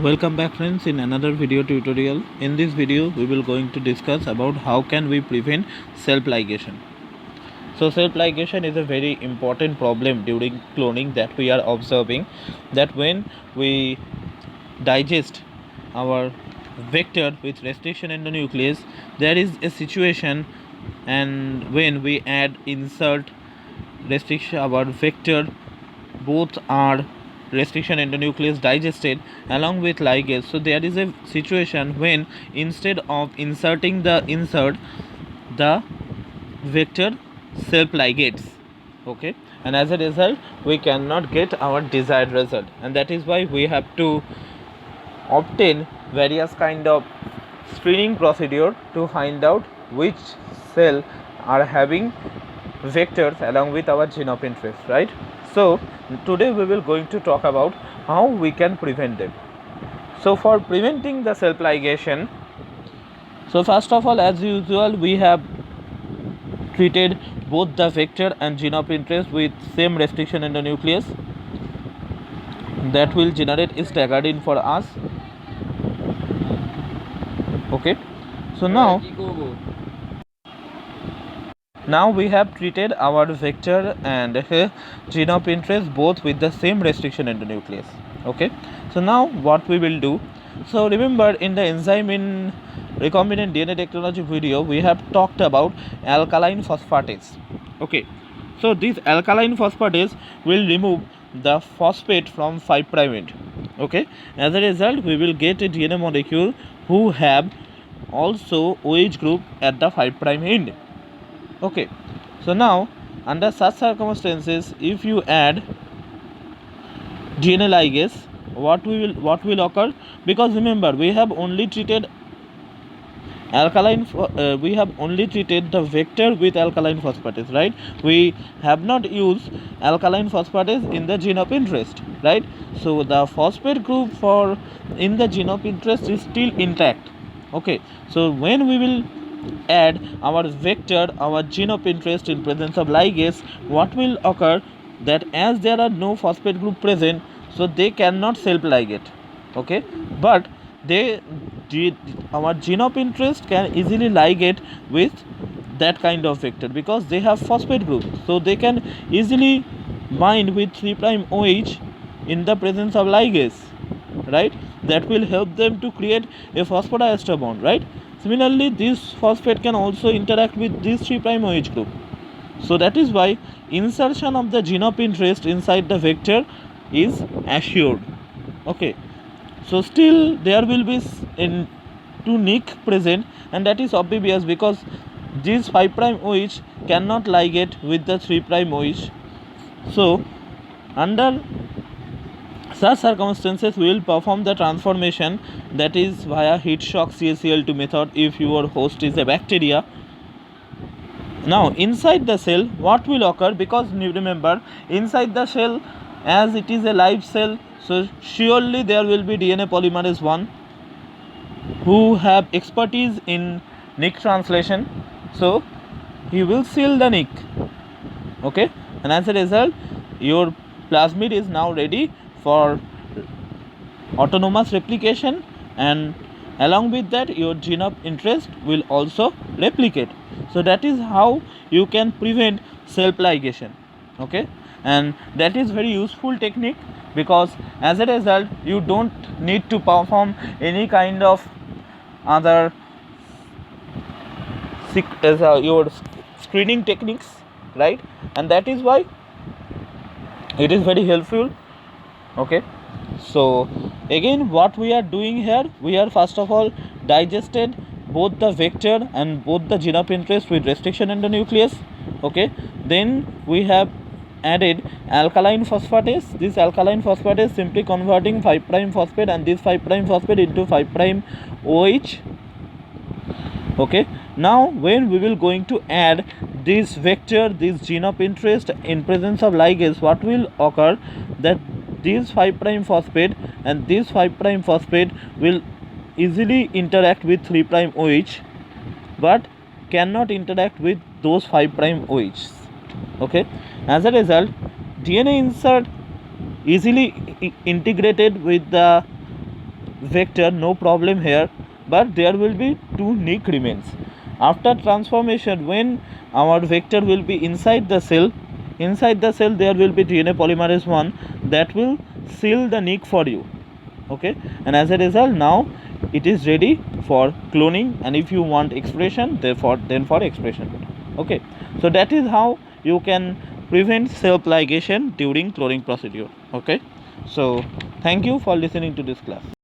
Welcome back friends in another video tutorial. In this video we will going to discuss about how can we prevent self ligation. So self ligation is a very important problem during cloning that we are observing, that when we digest our vector with restriction in the nucleus, there is a situation, and when we add insert restriction our vector, both are restriction endonuclease digested along with ligase. So there is a situation when instead of inserting the insert, the vector self ligates, okay, and as a result we cannot get our desired result, and that is why we have to obtain various kind of screening procedure to find out which cell are having vectors along with our gene of interest, right? So today we will going to talk about how we can prevent them. So for preventing the self ligation, so first of all, as usual, we have treated both the vector and gene of interest with same restriction in the nucleus that will generate a staggered for us, okay. So now we have treated our vector and gene of interest both with the same restriction in the nucleus, okay. So now what we will do, so remember in the enzyme in recombinant DNA technology video we have talked about alkaline phosphatase, okay. So this alkaline phosphatase will remove the phosphate from 5' end, okay. As a result we will get a DNA molecule who have also OH group at the 5' end, okay. So now under such circumstances, if you add DNA ligase, what will occur? Because remember we have only treated we have only treated the vector with alkaline phosphatase, right? We have not used alkaline phosphatase in the gene of interest, right? So the phosphate group for in the gene of interest is still intact, okay. So when we will add our vector, our gene of interest in presence of ligase, what will occur, that as there are no phosphate group present, so they cannot self ligate, okay, but our gene of interest can easily ligate with that kind of vector because they have phosphate group, so they can easily bind with 3' OH in the presence of ligase, right? That will help them to create a phosphodiester bond, right? Similarly, this phosphate can also interact with this 3' OH group. So that is why insertion of the gene of interest inside the vector is assured, okay. So still there will be two nick present, and that is obvious because this 5' OH cannot ligate with the 3' OH. So under such circumstances we will perform the transformation, that is via heat shock CaCl2 method if your host is a bacteria. Now inside the cell what will occur, because remember inside the cell as it is a live cell, so surely there will be DNA polymerase 1 who have expertise in nick translation, so he will seal the nick, okay, and as a result your plasmid is now ready for autonomous replication, and along with that your gene of interest will also replicate. So that is how you can prevent self ligation, okay, and that is very useful technique because as a result you don't need to perform any kind of other your screening techniques, right? And that is why it is very helpful, okay. So again what we are doing here, we are first of all digested both the vector and both the gene of interest with restriction in the nucleus, okay. Then we have added alkaline phosphatase. This alkaline phosphatase simply converting 5' phosphate and this 5' phosphate into 5' OH, okay. Now when we will going to add this vector, this gene of interest in presence of ligase, what will occur, that this 5' phosphate and this 5' phosphate will easily interact with 3' OH but cannot interact with those 5' OHs, okay. As a result DNA insert easily integrated with the vector, no problem here, but there will be two nick remains. After transformation, when our vector will be inside the cell there will be DNA polymerase 1 that will seal the nick for you. Okay, and as a result, now it is ready for cloning, and if you want expression, then for expression. Okay, so that is how you can prevent self ligation during cloning procedure. Okay, so thank you for listening to this class.